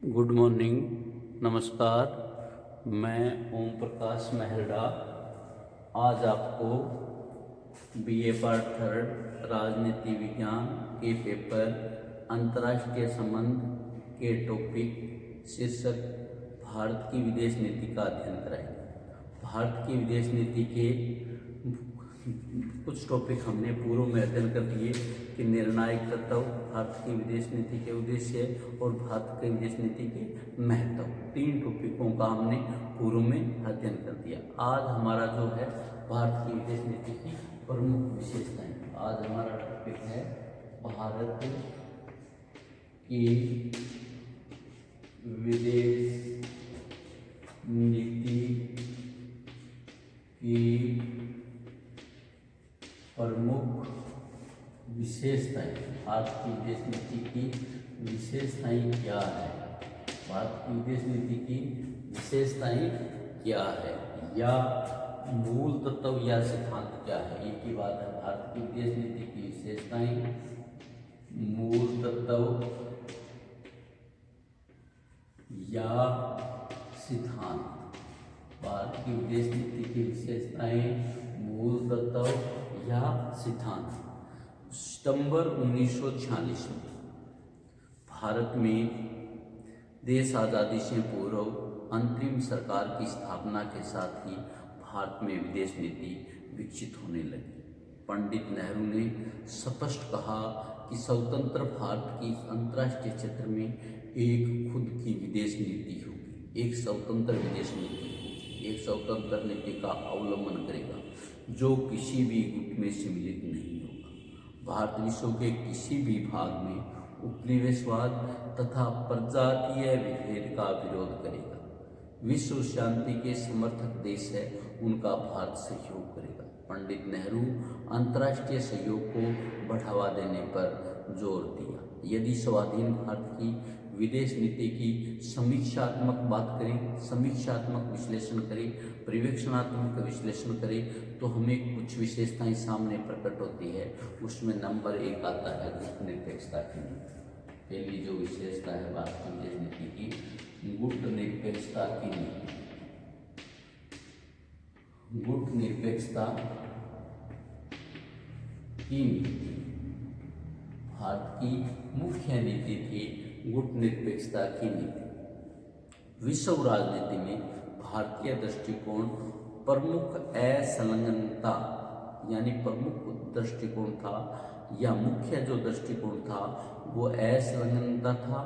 Good morning, नमस्कार। मैं ओम प्रकाश मेहरा आज आपको बीए पार्ट थर्ड राजनीति विज्ञान के पेपर अंतर्राष्ट्रीय संबंध के टॉपिक शीर्षक भारत की विदेश नीति का अध्ययन कराएंगे। भारत की विदेश नीति के कुछ टॉपिक हमने पूर्व में अध्ययन कर लिए कि निर्णायक तत्व, भारत की विदेश नीति के उद्देश्य और भारत की विदेश नीति के महत्व, तीन टॉपिकों का हमने पूर्व में अध्ययन कर दिया। आज हमारा जो है भारत की विदेश नीति की प्रमुख विशेषताएं। आज हमारा टॉपिक है भारत की विदेश नीति की प्रमुख विशेषताएं। भारत की विदेश नीति की विशेषताएं क्या है? भारत की विदेश नीति की विशेषताएं क्या है या मूल तत्व या सिद्धांत क्या है? एक ही बात है। भारत की विदेश नीति की विशेषताएं, मूल तत्व या सिद्धांत। भारत की विदेश नीति की विशेषताएं, मूल तत्व या सिद्धांत। सितंबर 1946 में भारत में देश आज़ादी से पूर्व अंतरिम सरकार की स्थापना के साथ ही भारत में विदेश नीति विकसित होने लगी। पंडित नेहरू ने स्पष्ट कहा कि स्वतंत्र भारत की अंतर्राष्ट्रीय क्षेत्र में एक खुद की विदेश नीति होगी, एक स्वतंत्र विदेश नीति होगी, एक स्वतंत्र नीति का अवलंबन करेगा जो किसी भी गुट में सम्मिलित नहीं होगा। भारत विश्व के किसी भी भाग में उपनिवेशवाद तथा प्रजातीय विभेद का विरोध करेगा। विश्व शांति के समर्थक देश है, उनका भारत सहयोग करेगा। पंडित नेहरू अंतर्राष्ट्रीय सहयोग को बढ़ावा देने पर जोर दिया। यदि स्वाधीन भारत की विदेश नीति की समीक्षात्मक बात करें, समीक्षात्मक विश्लेषण करें, पर्यवेक्षणात्मक विश्लेषण करें तो हमें कुछ विशेषताएं सामने प्रकट होती है। उसमें नंबर 1 आता है गुट निरपेक्षता की नीति। पहली जो विशेषता है भारत की विदेश नीति की, गुट निरपेक्षता की नीति। गुट निरपेक्षता की नीति भारत की मुख्य नीति थी। गुट निरपेक्षता की नीति विश्व राजनीति में भारतीय दृष्टिकोण प्रमुख असंलग्नता यानी प्रमुख दृष्टिकोण था या मुख्य जो दृष्टिकोण था वो असंलग्नता था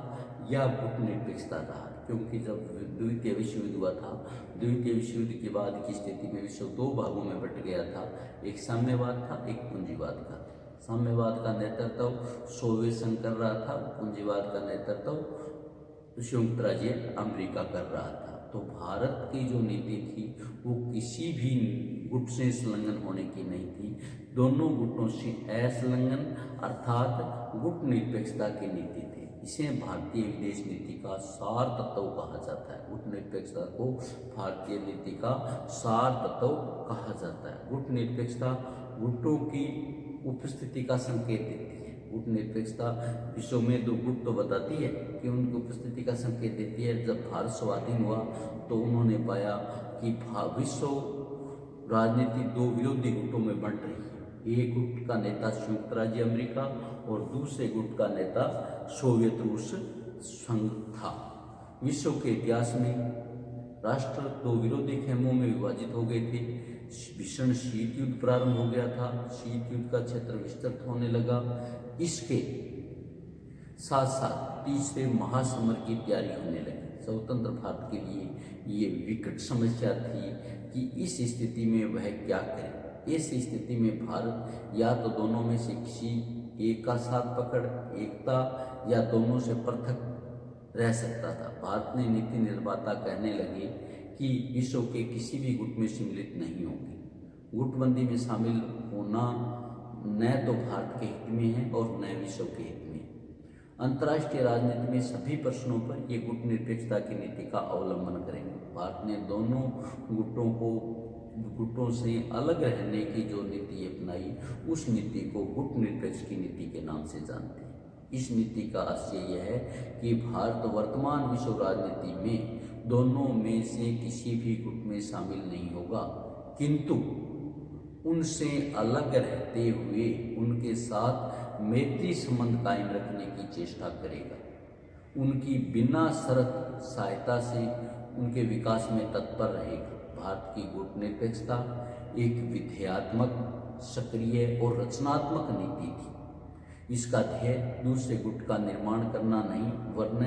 या गुट निरपेक्षता था। क्योंकि जब द्वितीय विश्व युद्ध हुआ था, द्वितीय विश्व युद्ध के बाद की स्थिति में विश्व दो भागों में बट गया था। एक साम्यवाद था, एक पूंजीवाद था। साम्यवाद का नेतृत्व सोवियत संघ कर रहा था, पूंजीवाद का नेतृत्व संयुक्त राज्य अमेरिका कर रहा था। तो भारत की जो नीति थी वो किसी भी गुट से संलग्न होने की नहीं थी, दोनों गुटों से असंलग्न अर्थात गुट निरपेक्षता की नीति थी। इसे भारतीय विदेश नीति का सार तत्व कहा जाता है। गुट निरपेक्षता को भारतीय नीति का सार तत्व कहा जाता है। गुट निरपेक्षता गुटों की उपस्थिति का संकेत देती है। गुट निरपेक्षता विश्व में दो गुट तो बताती है कि उनकी उपस्थिति का संकेत देती है। जब भारत स्वाधीन हुआ तो उन्होंने पाया कि विश्व राजनीति दो विरोधी गुटों में बंट रही है। एक गुट का नेता संयुक्त राज्य अमेरिका और दूसरे गुट का नेता सोवियत रूस संघ था। विश्व के इतिहास में राष्ट्र दो विरोधी खेमों में विभाजित हो गए थे। भीषण शीत युद्ध प्रारंभ हो गया था। शीत युद्ध का क्षेत्र विस्तृत होने लगा। इसके साथ साथ तीसरे महासमर की तैयारी होने लगी। स्वतंत्र भारत के लिए ये विकट समस्या थी कि इस स्थिति में वह क्या करे। इस स्थिति में भारत या तो दोनों में से किसी एक का साथ पकड़ एकता या दोनों से पृथक रह सकता था। भारत ने नीति निर्माता कहने लगे कि विश्व के किसी भी गुट में सम्मिलित नहीं होंगे। गुटबंदी में शामिल होना न तो भारत के हित में है और न विश्व के हित में। अंतर्राष्ट्रीय राजनीति में सभी प्रश्नों पर ये गुट निरपेक्षता की नीति का अवलंबन करेंगे। भारत ने दोनों गुटों से अलग रहने की जो नीति अपनाई उस नीति को गुट निरपेक्ष की नीति के नाम से जानते हैं। इस नीति का आशय यह है कि भारत वर्तमान विश्व राजनीति में दोनों में से किसी भी गुट में शामिल नहीं होगा, किंतु उनसे अलग रहते हुए उनके साथ मैत्री संबंध कायम रखने की चेष्टा करेगा। उनकी बिना शर्त सहायता से उनके विकास में तत्पर रहेगा। भारत की गुटनिरपेक्षता एक विधेयात्मक, सक्रिय और रचनात्मक नीति थी। इसका ध्येय दूसरे गुट का निर्माण करना नहीं, वरन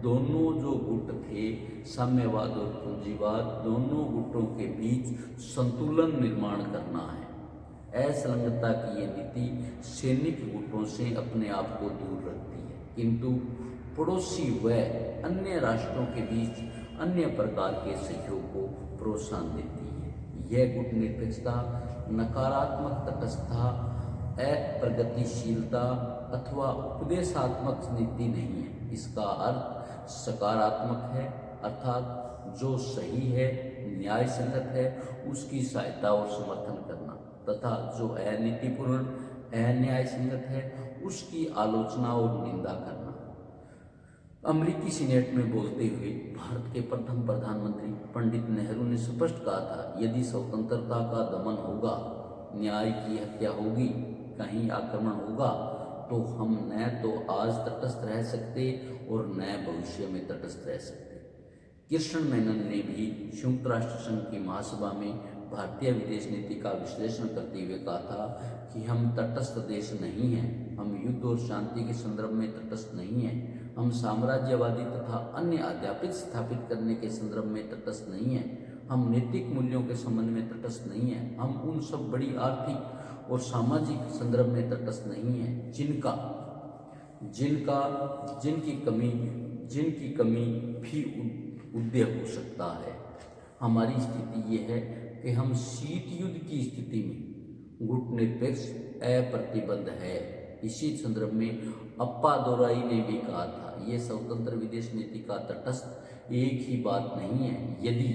दोनों जो गुट थे, साम्यवाद और पूंजीवाद, दोनों गुटों के बीच संतुलन निर्माण करना है। असंलग्नता की ये नीति सैनिक गुटों से अपने आप को दूर रखती है, किंतु पड़ोसी व अन्य राष्ट्रों के बीच अन्य प्रकार के सहयोग को प्रोत्साहन देती है। यह गुटनिरपेक्षता नकारात्मक तटस्थता, अप्रगतिशीलता अथवा उपदेशात्मक नीति नहीं है। इसका अर्थ सकारात्मक है, अर्थात जो सही है, न्याय संगत है, उसकी सहायता और समर्थन करना, तथा जो अनीतिपूर्ण, अन्याय संगत है, उसकी आलोचना और निंदा करना। अमेरिकी सीनेट में बोलते हुए भारत के प्रथम प्रधानमंत्री पंडित नेहरू ने स्पष्ट कहा था, यदि स्वतंत्रता का दमन होगा, न्याय की हत्या होगी, कहीं आक्रमण होगा, तो हम न तो आज तटस्थ रह सकते और न भविष्य में तटस्थ रह सकते। कृष्ण मेनन ने भी संयुक्त राष्ट्र संघ की महासभा में भारतीय विदेश नीति का विश्लेषण करते हुए कहा था कि हम तटस्थ देश नहीं हैं, हम युद्ध और शांति के संदर्भ में तटस्थ नहीं हैं, हम साम्राज्यवादी तथा अन्य अध्यापित स्थापित करने के संदर्भ में तटस्थ नहीं हैं, हम नैतिक मूल्यों के संबंध में तटस्थ नहीं हैं, हम उन सब बड़ी आर्थिक और सामाजिक संदर्भ में तटस्थ नहीं हैं जिनकी कमी भी उद्देश्य हो सकता है। हमारी स्थिति यह है कि हम शीत युद्ध की स्थिति में गुटनिरपेक्ष अप्रतिबद्ध है। इसी संदर्भ में अप्पादोराई ने भी कहा था, ये स्वतंत्र विदेश नीति का तटस्थ एक ही बात नहीं है। यदि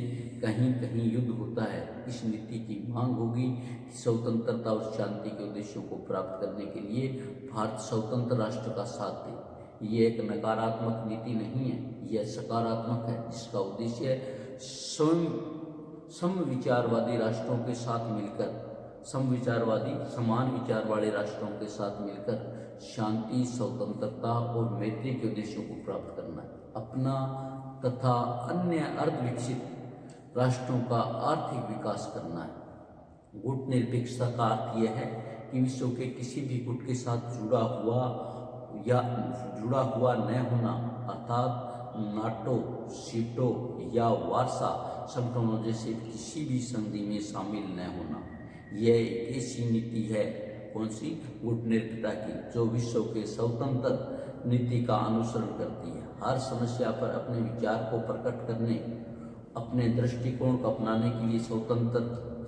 कहीं कहीं युद्ध होता है, इस नीति की मांग होगी कि स्वतंत्रता और शांति के उद्देश्यों को प्राप्त करने के लिए भारत स्वतंत्र राष्ट्र का साथ दे। ये एक नकारात्मक नीति नहीं है, यह सकारात्मक है। इसका उद्देश्य समविचारवादी राष्ट्रों के साथ मिलकर, समविचारवादी समान विचार वाले राष्ट्रों के साथ मिलकर शांति, स्वतंत्रता और मैत्री के उद्देश्यों को प्राप्त करना है। अपना तथा अन्य अर्धविकसित राष्ट्रों का आर्थिक विकास करना है। गुटनिरपेक्षता का अर्थ यह है कि विश्व के किसी भी गुट के साथ जुड़ा हुआ न होना, अर्थात नाटो, सीटो या वार्सा संगठनों जैसे किसी भी संधि में शामिल न होना। यह एक ऐसी नीति है, कौन सी? गुटनिरपेक्षता की, जो विश्व के स्वतंत्र नीति का अनुसरण करती है। हर समस्या पर अपने विचार को प्रकट करने, अपने दृष्टिकोण को अपनाने के लिए स्वतंत्र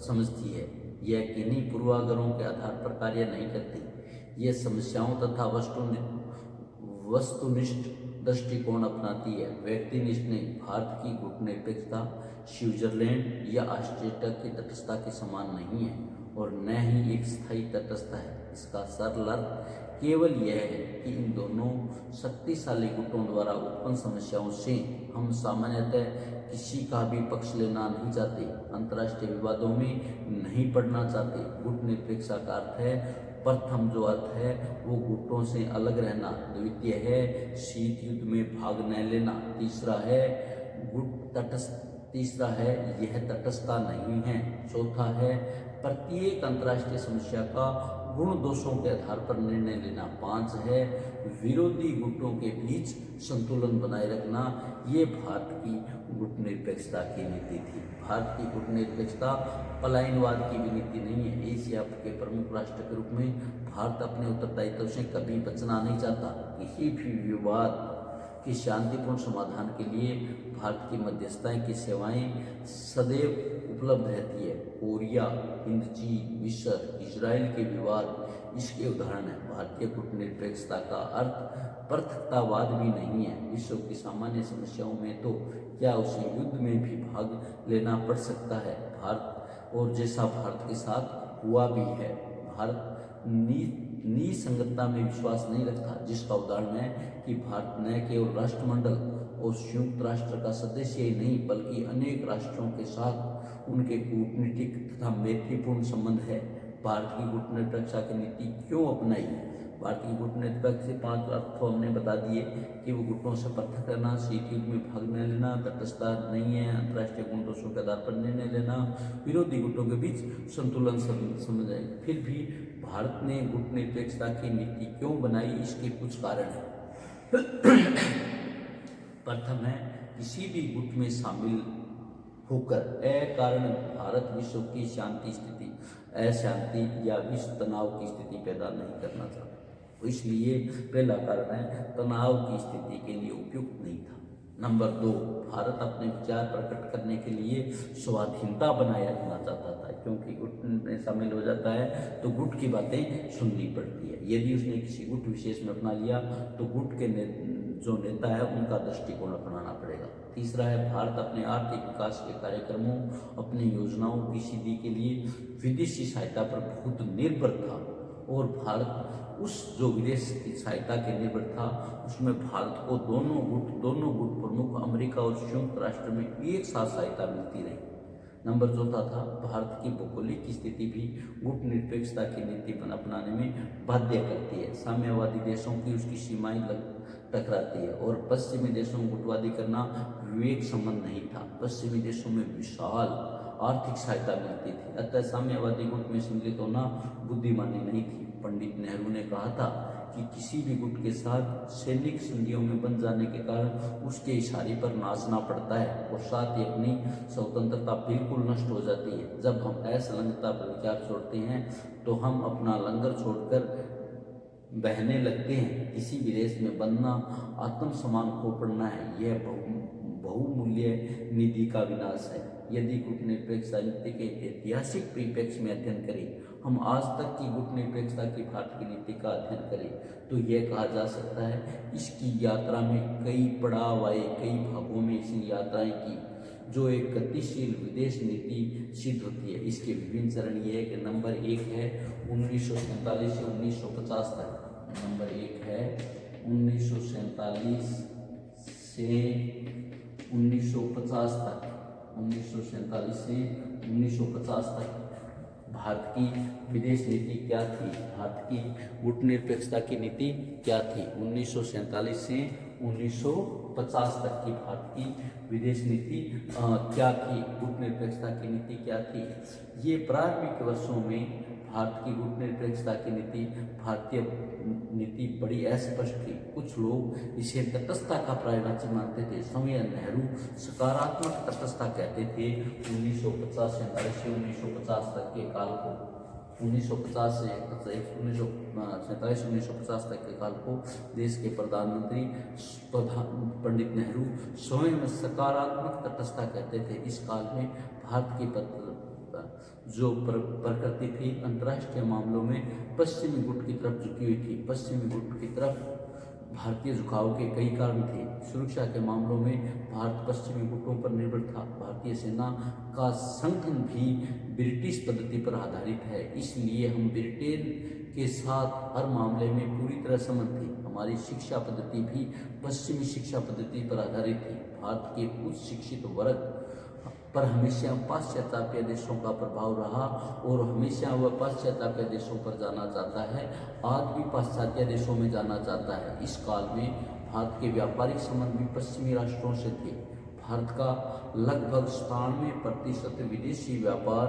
समझती है। यह किन्हीं पूर्वाग्रहों के आधार पर कार्य नहीं करती। यह समस्याओं तथा वस्तुनिष्ठ दृष्टिकोण अपनाती है, व्यक्तिनिष्ठ नहीं। भारत की गुटनिरपेक्षता स्विट्जरलैंड या ऑस्ट्रेलिया की तटस्थता के समान नहीं है और न ही एक स्थायी तटस्थता है। इसका सरल अर्थ केवल यह है कि इन दोनों शक्तिशाली गुटों द्वारा उत्पन्न समस्याओं से हम सामान्यतः किसी का भी पक्ष लेना नहीं चाहते, अंतर्राष्ट्रीय विवादों में नहीं पड़ना चाहते। गुटनिरपेक्षता का अर्थ है, प्रथम जो अर्थ है वो गुटों से अलग रहना, द्वितीय है शीत युद्ध में भाग न लेना, तीसरा है यह तटस्थता नहीं है, चौथा है प्रत्येक अंतर्राष्ट्रीय समस्या का गुण दोषों के आधार पर निर्णय लेना, पांच है विरोधी गुटों के बीच संतुलन बनाए रखना। ये भारत की गुटनिरपेक्षता की नीति थी। भारत की गुटनिरपेक्षता पलायनवाद की भी नीति नहीं है। एशिया के प्रमुख राष्ट्र के रूप में भारत अपने उत्तरदायित्व से कभी बचना नहीं चाहता। किसी भी विवाद के शांतिपूर्ण समाधान के लिए भारत की मध्यस्थता की सेवाएं सदैव उपलब्ध रहती है। कोरिया, हिंद, चीन, मिस्र, इजराइल के विवाद इसके उदाहरण है। भारतीय गुटनिरपेक्षता का अर्थ पृथकतावाद भी नहीं है। विश्व की सामान्य समस्याओं में तो क्या उसे युद्ध में भी भाग लेना पड़ सकता है, भारत और जैसा भारत के साथ हुआ भी है। भारत निसंगतता में विश्वास नहीं रखता, जिसका उदाहरण है कि भारत न केवल राष्ट्रमंडल और संयुक्त राष्ट्र का सदस्य ही नहीं बल्कि अनेक राष्ट्रों के साथ उनके कूटनीतिक तथा मैत्रीपूर्ण संबंध है। भारत की गुटनिरपेक्षता की नीति क्यों अपनाई? भारत की गुटनिरपेक्ष से 5 अर्थ तो हमने बता दिए कि वो गुटों से पृथक रहना, शीत युद्ध में भाग न लेना, तटस्थता नहीं है, अंतर्राष्ट्रीय गुणदोषों के आधार पर निर्णय लेना, विरोधी गुटों के बीच संतुलन समझ आए। फिर भी भारत ने गुटनिरपेक्षता की नीति क्यों बनाई? इसके कुछ कारण हैं। प्रथम है, किसी भी गुट में शामिल होकर अकारण भारत विश्व की शांति स्थिति, अशांति या विश्व तनाव की स्थिति पैदा नहीं करना चाहता। तो इसलिए पहला कारण है, तनाव की स्थिति के लिए उपयुक्त नहीं था। नंबर 2, भारत अपने विचार प्रकट करने के लिए स्वाधीनता बनाए रखना चाहता था, क्योंकि गुट में शामिल हो जाता है तो गुट की बातें सुननी पड़ती है। यदि उसने किसी गुट विशेष में अपना लिया तो गुट के जो नेता है उनका दृष्टिकोण अपनाना पड़ेगा। तीसरा है, भारत अपने आर्थिक विकास के कार्यक्रमों, अपनी योजनाओं की सिद्धि के लिए विदेशी सहायता पर बहुत निर्भर था, और भारत उस जो विदेश की सहायता के निर्भर था उसमें भारत को दोनों गुट प्रमुख अमेरिका और संयुक्त राष्ट्र में एक साथ सहायता मिलती रही। नंबर 4 था, भारत की भौगोलिक स्थिति भी गुट निरपेक्षता की नीति अपनाने में बाध्य करती है। साम्यवादी देशों की उसकी सीमाएं टकराती है, और पश्चिमी देशों में गुटवादी करना विवेक संबंध नहीं था। पश्चिमी देशों में विशाल आर्थिक सहायता मिलती थी, अतः साम्यवादी गुट में सम्मिलित होना बुद्धिमानी नहीं थी। पंडित नेहरू ने कहा था कि किसी भी गुट के साथ सैनिक संधियों में बन जाने के कारण उसके इशारे पर नाचना पड़ता है, और साथ ही अपनी स्वतंत्रता बिल्कुल नष्ट हो जाती है। जब हम असंलग्नता पर विचार छोड़ते हैं तो हम अपना लंगर छोड़कर बहने लगते हैं। किसी भी देश में बनना आत्मसम्मान खो पड़ना है, यह बहुमूल्य निधि का विनाश है। यदि गुटनिरपेक्षता नीति के ऐतिहासिक परिप्रेक्ष्य में अध्ययन करें, हम आज तक की गुटनिरपेक्षता की भारत की नीति का अध्ययन करें तो यह कहा जा सकता है, इसकी यात्रा में कई पड़ाव आए, कई भागों में इसने यात्राएं की, जो एक गतिशील विदेश नीति सिद्ध होती है। इसके विभिन्न चरण ये है कि नंबर 1 है 1947 से 1950 तक। नंबर 1 है 1947 से 1950 तक। 1947 से 1950 तक भारत की विदेश नीति क्या थी? भारत की गुटनिरपेक्षता की नीति क्या थी? 1947 से 1950 तक की भारत की विदेश नीति क्या थी? गुटनिरपेक्षता की नीति क्या थी? ये प्रारंभिक वर्षों में भारत की गुटनिरपेक्षता की नीति, भारतीय नीति बड़ी अस्पष्ट थी। कुछ लोग इसे तटस्थता का पर्यायवाची मानते थे। स्वामी नेहरू सकारात्मक तटस्थता कहते थे। 1950 से 1950 तक के काल को 1950 से 1950 तक के काल को देश के प्रधानमंत्री पंडित नेहरू स्वयं सकारात्मक तटस्थता कहते थे। इस काल में भारत की जो प्रकृति थी अंतर्राष्ट्रीय मामलों में पश्चिमी गुट की तरफ झुकी हुई थी। पश्चिमी गुट की तरफ भारतीय झुकाव के कई कारण थे। सुरक्षा के मामलों में भारत पश्चिमी गुटों पर निर्भर था। भारतीय सेना का संगठन भी ब्रिटिश पद्धति पर आधारित है, इसलिए हम ब्रिटेन के साथ हर मामले में पूरी तरह सहमत थे। हमारी शिक्षा पद्धति भी पश्चिमी शिक्षा पद्धति पर आधारित थी। भारत के उच्च शिक्षित वर्ग पर हमेशा पाश्चात्य देशों का प्रभाव रहा, और हमेशा वह पाश्चात्य देशों पर जाना चाहता है, आज भी पाश्चात्य देशों में जाना चाहता है। इस काल में भारत के व्यापारिक संबंध भी पश्चिमी राष्ट्रों से थे। भारत का लगभग 97% विदेशी व्यापार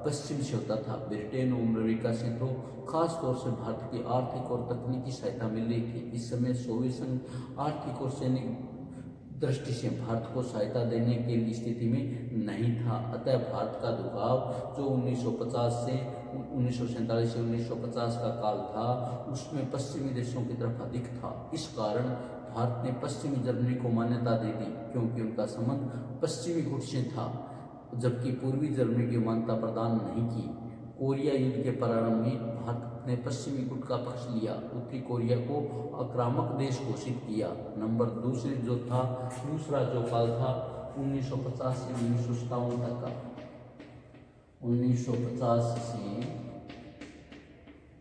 पश्चिम से होता था। ब्रिटेन और अमेरिका से तो खास तौर से भारत की आर्थिक और तकनीकी सहायता मिल रही थी। इस समय सोवियत संघ आर्थिक और सैनिक दृष्टि से भारत को सहायता देने की स्थिति में नहीं था। अतः भारत का झुकाव जो 1947 से 1950 का काल था, उसमें पश्चिमी देशों की तरफ अधिक था। इस कारण भारत ने पश्चिमी जर्मनी को मान्यता दे दी, क्योंकि उनका संबंध पश्चिमी गुट से था, जबकि पूर्वी जर्मनी की मान्यता प्रदान नहीं की। कोरिया युद्ध के प्रारंभ में भारत ने पश्चिमी गुट का पक्ष लिया, उत्तरी कोरिया को आक्रामक देश घोषित किया। नंबर दूसरा जो काल था 1950 से 1957 तक का। 1950 से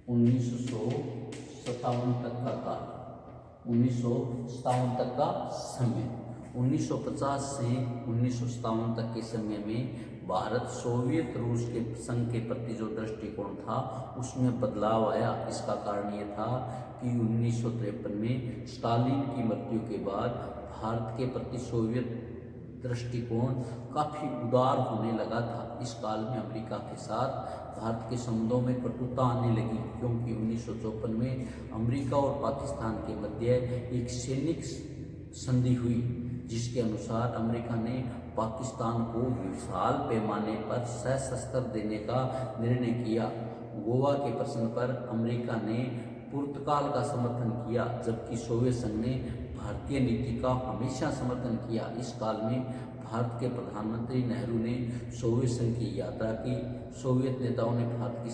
1957 तक का काल, 1957 तक का समय। 1950 से 1957 तक के समय में भारत सोवियत रूस के संघ के प्रति जो दृष्टिकोण था उसमें बदलाव आया। इसका कारण ये था कि 1953 में स्टालिन की मृत्यु के बाद भारत के प्रति सोवियत दृष्टिकोण काफ़ी उदार होने लगा था। इस काल में अमेरिका के साथ भारत के संबंधों में कटुता आने लगी, क्योंकि 1954 में अमेरिका और पाकिस्तान के मध्य एक सैनिक संधि हुई, जिसके अनुसार अमेरिका ने पाकिस्तान को विशाल पैमाने पर सशस्त्र देने का निर्णय किया। गोवा के प्रश्न पर अमेरिका ने पुर्तगाल का समर्थन किया, जबकि सोवियत संघ ने भारतीय नीति का हमेशा समर्थन किया। इस काल में भारत के प्रधानमंत्री नेहरू ने सोवियत संघ की यात्रा की। सोवियत नेताओं ने भारत की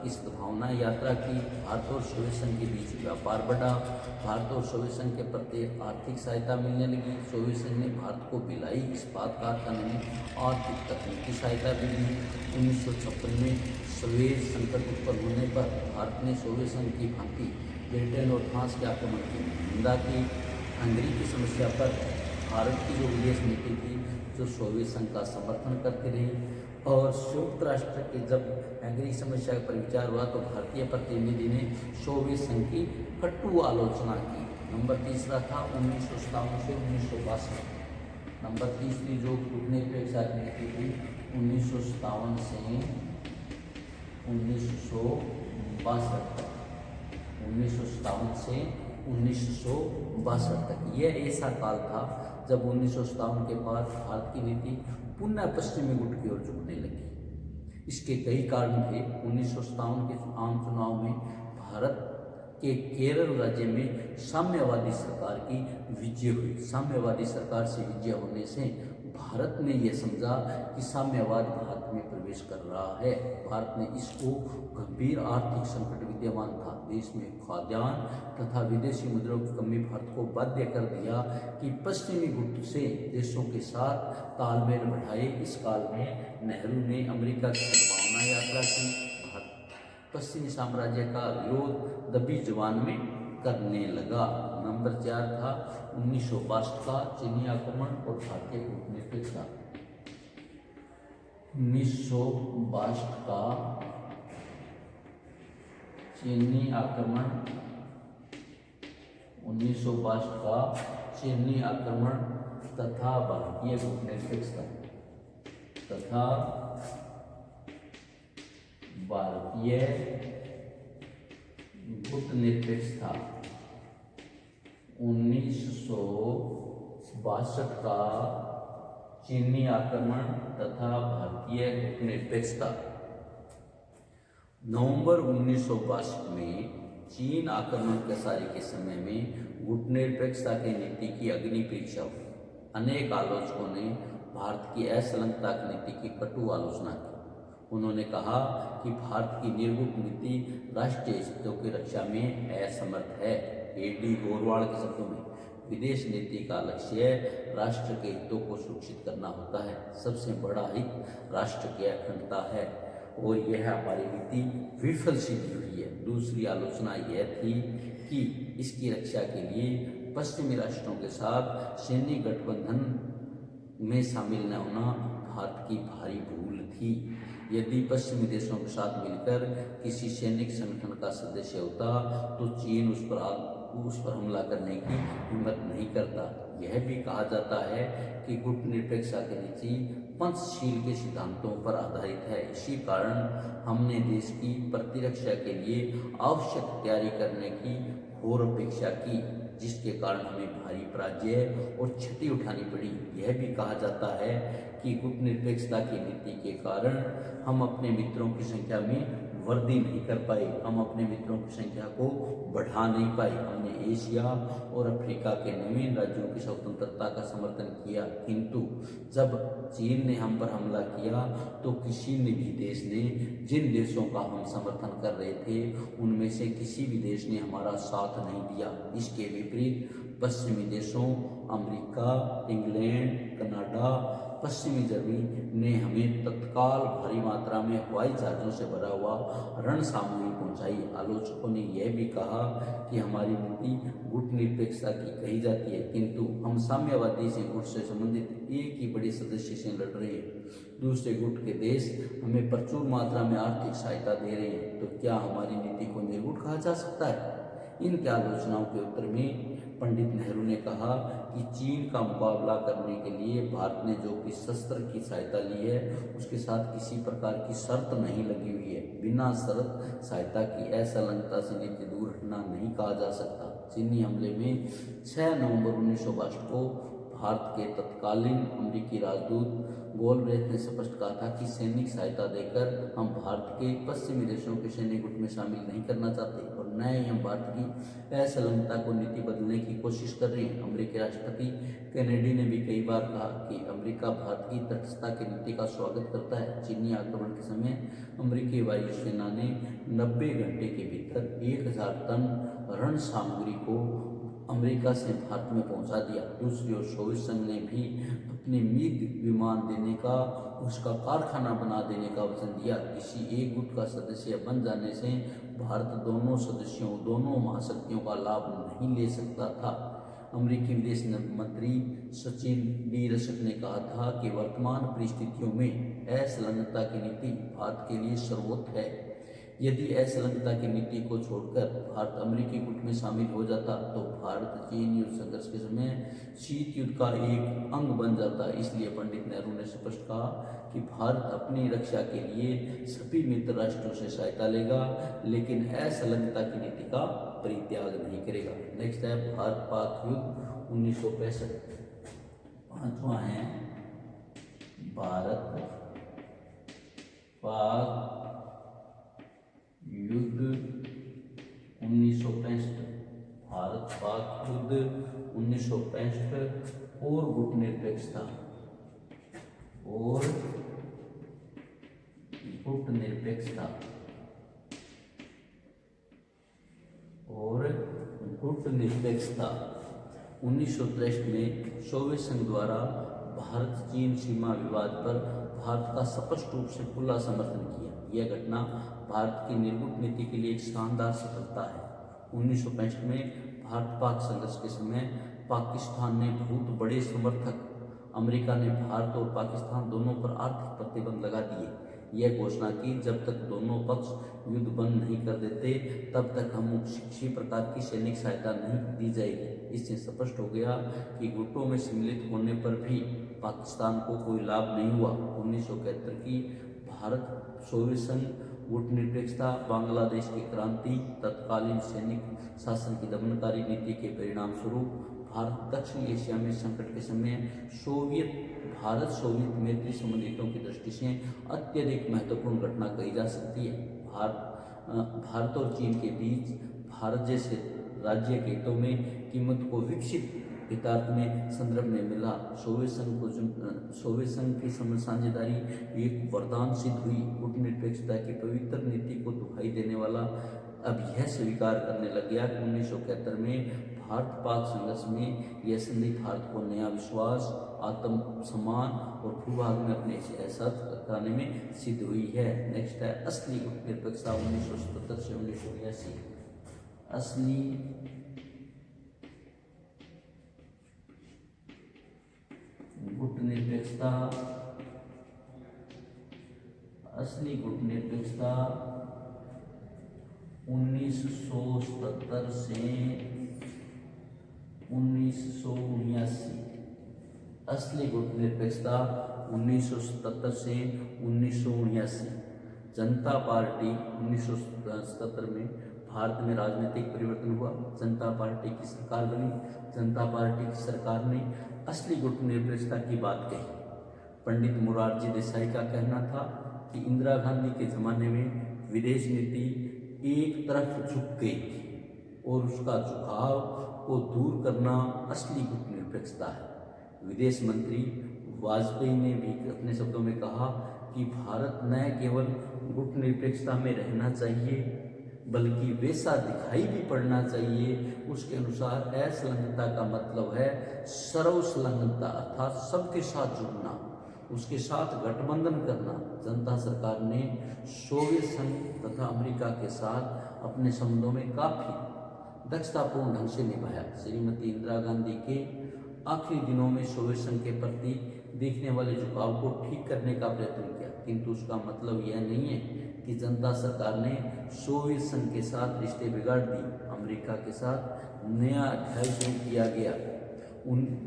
सद्भावना यात्रा की। भारत और सोवियत संघ के बीच व्यापार बढ़ा। भारत और सोवियत संघ के प्रति आर्थिक सहायता मिलने लगी। सोवियत संघ ने भारत को भिलाई इस्पात कारखाने में आर्थिक तकनीकी सहायता भी दी। 1956 में स्वेज संकट उत्पन्न होने पर भारत ने सोवियत संघ की भांति ब्रिटेन और फ्रांस के आक्रमण की निंदा की। हंगरी की समस्या पर भारत की जो विदेश नीति थी जो सोवियत संघ का समर्थन करती रही, और संयुक्त राष्ट्र के जब हंगरी समस्या पर विचार हुआ तो भारतीय प्रतिनिधि ने सोवियत संघ की कटु आलोचना की। नंबर तीसरा था 1957 से 1962। नंबर तीसरी जो कूटनीतिक नीति थी 1957 से 1962 तक, 1957 से 1962 तक। यह ऐसा काल था जब 1957 के बाद भारत की नीति पुनः पश्चिमी गुट की ओर झुकने लगी। इसके कई कारण थे। 1957 के आम चुनाव में भारत के केरल राज्य में साम्यवादी सरकार की विजय हुई। साम्यवादी सरकार से विजय होने से भारत ने यह समझा कि साम्यवाद भारत में प्रवेश कर रहा है। भारत ने इसको गंभीर आर्थिक संकट विद्यमान था। देश में खाद्यान्न तथा विदेशी मुद्राओं की कमी भारत को बाध्य कर दिया कि पश्चिमी गुट से देशों के साथ तालमेल बढ़ाए। इस काल में नेहरू ने अमेरिका की सद्भावना यात्रा की। पश्चिमी साम्राज्य का विरोध दबी जबान में करने लगा। नंबर 4 था 1962 का चीनी आक्रमण और भारतीय कूटनीतिक। 1962 का चीनी आक्रमण, 1962 का चीनी आक्रमण तथा भारतीय कूटनीतिक तथा भारतीय कूटनीतिक। 1962 का चीनी आक्रमण तथा भारतीय कूटनीतिक। नवंबर 1962 में चीन आक्रमण प्रसारी के समय में कूटनीतिकता की नीति की अग्नि परीक्षा हुई। अनेक आलोचकों ने भारत की असंलग्नता की नीति की कटु आलोचना की। उन्होंने कहा कि भारत की निर्गुट नीति राष्ट्रीय हितों की रक्षा में असमर्थ है। A.D. गोरवाड़ के शब्दों में विदेश नीति का लक्ष्य राष्ट्र के हितों को सुरक्षित करना होता है। सबसे बड़ा हित राष्ट्र की अखंडता है और यह हमारी नीति विफल सिद्ध हुई है। दूसरी आलोचना यह थी कि इसकी रक्षा के लिए पश्चिमी राष्ट्रों के साथ सैन्य गठबंधन में शामिल न होना भारत की भारी भूल थी। यदि पश्चिमी देशों के साथ मिलकर किसी सैनिक संगठन का सदस्य होता तो चीन उस पर हमला करने की हिम्मत नहीं करता। यह भी कहा जाता है कि कूटनीतिकता की नीति पंचशील के सिद्धांतों पर आधारित है। इसी कारण हमने देश की प्रतिरक्षा के लिए आवश्यक तैयारी करने की घोर अपेक्षा की, जिसके कारण हमें भारी पराजय और क्षति उठानी पड़ी। यह भी कहा जाता है कि कूटनीतिकता की नीति के कारण हम अपने मित्रों की संख्या में वृद्धि नहीं कर पाए, हम अपने मित्रों की संख्या को बढ़ा नहीं पाए। हमने एशिया और अफ्रीका के नवीन राज्यों की स्वतंत्रता का समर्थन किया, किंतु जब चीन ने हम पर हमला किया तो किसी ने भी देश ने, जिन देशों का हम समर्थन कर रहे थे उनमें से किसी भी देश ने हमारा साथ नहीं दिया। इसके विपरीत पश्चिमी देशों अमेरिका, इंग्लैंड, कनाडा, पश्चिमी जर्मनी ने हमें तत्काल भारी मात्रा में हवाई जहाज़ों से भरा हुआ रण सामग्री पहुंचाई। आलोचकों ने यह भी कहा कि हमारी नीति गुटनिरपेक्षता की कही जाती है, किंतु हम साम्यवादी से गुट से संबंधित एक ही बड़े सदस्य से लड़ रहे हैं। दूसरे गुट के देश हमें प्रचुर मात्रा में आर्थिक सहायता दे रहे हैं, तो क्या हमारी नीति को निर्गुट कहा जा सकता है? इनकी आलोचनाओं के उत्तर में पंडित नेहरू ने कहा कि चीन का मुकाबला करने के लिए भारत ने जो कि शस्त्र की सहायता ली है, उसके साथ किसी प्रकार की शर्त नहीं लगी हुई है। बिना शर्त सहायता की असंलग्नता से नीति दूर हटना नहीं कहा जा सकता। चीनी हमले में 6 नवंबर 1962 को भारत के तत्कालीन अमेरिकी राजदूत गोलब्रेथ ने स्पष्ट कहा था कि सैनिक सहायता देकर हम भारत के पश्चिमी देशों के सैन्य गुट में शामिल नहीं करना चाहते और न ही हम भारत की असंलग्नता को नीति बदलने की कोशिश कर रहे हैं। अमेरिकी राष्ट्रपति कैनेडी ने भी कई बार कहा कि अमेरिका भारत की तटस्थता की नीति का स्वागत करता है। चीनी आक्रमण के समय अमेरिकी वायुसेना ने 90 घंटे के भीतर 1000 टन रण सामग्री को अमेरिका से भारत में पहुंचा दिया। दूसरी ओर सोवियत संघ ने भी अपने मिग विमान देने का, उसका कारखाना बना देने का वचन दिया। किसी एक गुट का सदस्य बन जाने से भारत दोनों महाशक्तियों का लाभ नहीं ले सकता था। अमेरिकी विदेश मंत्री सचिन डी रसक ने कहा था कि वर्तमान परिस्थितियों में असंलग्नता की नीति भारत के लिए सर्वोच्च है। यदि असंलग्नता की नीति को छोड़कर भारत अमेरिकी गुट में शामिल हो जाता तो भारत चीन युद्ध संघर्ष के समय शीत युद्ध का एक अंग बन जाता। इसलिए पंडित नेहरू ने स्पष्ट कहा कि भारत अपनी रक्षा के लिए सभी मित्र राष्ट्रों से सहायता लेगा, लेकिन असंलग्नता की नीति का परित्याग नहीं करेगा। नेक्स्ट है भारत पाक युद्ध 1965। पांचवा है भारत पाक युद्ध 1965। भारत पाक युद्ध 1965 और गुटनिरपेक्षता और गुटनिरपेक्षता 1963 में सोवियत संघ द्वारा भारत चीन सीमा विवाद पर भारत का स्पष्ट रूप से खुला समर्थन किया। यह घटना भारत की निर्गुट नीति के लिए एक शानदार सफलता है। 1965 में भारत पाक संघर्ष के समय पाकिस्तान ने बहुत बड़े समर्थक अमेरिका ने भारत और पाकिस्तान दोनों पर आर्थिक प्रतिबंध लगा दिए। यह घोषणा की जब तक दोनों पक्ष युद्ध बंद नहीं कर देते तब तक हम किसी प्रकार की सैनिक सहायता नहीं दी जाएगी। इससे स्पष्ट हो गया कि गुटों में सम्मिलित होने पर भी पाकिस्तान को कोई लाभ नहीं हुआ। 1971 की भारत सोवियत संघ गुटनिरपेक्षता, बांग्लादेश की क्रांति, तत्कालीन सैनिक शासन की दमनकारी नीति के परिणाम स्वरूप भारत दक्षिण एशिया में संकट के समय भारत सोवियत मैत्री संबंधितों की दृष्टि से अत्यधिक महत्वपूर्ण घटना कही जा सकती है। भारत और चीन के बीच भारत जैसे राज्य के हितों में कीमत को विकसित हितार्थ में संदर्भ में मिला। सोवियत संघ की साझेदारी एक वरदान सिद्ध हुई। गुटनिरपेक्षता की पवित्र नीति को दुहाई देने वाला अब यह स्वीकार करने लग गया कि 1971 में भारत पाक संघर्ष में यह संधि भारत को नया विश्वास, आत्मसम्मान और भूभाग में अपने एहसास कराने में सिद्ध हुई है। नेक्स्ट है असली गुटनिरपेक्षता 1977 से 1982। असली गुटनिरपेक्षता 1977 से 1979। असली गुटनिरपेक्षता 1977 से 1979। जनता पार्टी 1977 में भारत में राजनीतिक परिवर्तन हुआ। जनता पार्टी की सरकार बनी। जनता पार्टी की सरकार ने असली गुटनिरपेक्षता की बात कही। पंडित मोरारजी देसाई का कहना था कि इंदिरा गांधी के ज़माने में विदेश नीति एक तरफ झुक गई थी और उसका झुकाव को दूर करना असली गुटनिरपेक्षता है। विदेश मंत्री वाजपेयी ने भी अपने शब्दों में कहा कि भारत न केवल गुटनिरपेक्षता में रहना चाहिए बल्कि वैसा दिखाई भी पड़ना चाहिए। उसके अनुसार असंलग्नता का मतलब है सर्वसंलग्नता, अर्थात सबके साथ जुड़ना, उसके साथ गठबंधन करना। जनता सरकार ने सोवियत संघ तथा अमेरिका के साथ अपने संबंधों में काफी दक्षतापूर्ण ढंग से निभाया। श्रीमती इंदिरा गांधी के आखिरी दिनों में सोवियत संघ के प्रति दिखने वाले झुकाव को ठीक करने का प्रयत्न किया, किंतु उसका मतलब यह नहीं है कि जनता सरकार ने सोवियत संघ के साथ रिश्ते बिगाड़ दिए। अमेरिका के साथ नया अध्याय शुरू किया गया।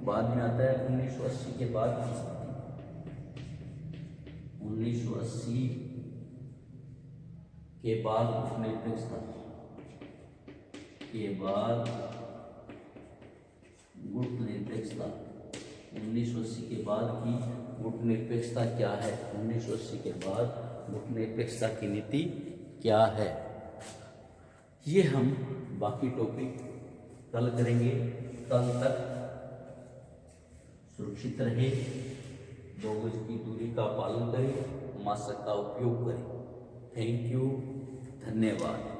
बाद में आता है 1980 के बाद की स्थिति। 1980 के बाद गुटनिरपेक्षता के बाद गुटनिरपेक्षता 1980 के बाद की गुटनिरपेक्षता क्या है? 1980 के बाद गुटनिरपेक्षता की नीति क्या है? ये हम बाकी टॉपिक कल करेंगे। कल तक सुरक्षित रहे, 2 गज की दूरी का पालन करें, मास्क का उपयोग करें। थैंक यू, धन्यवाद।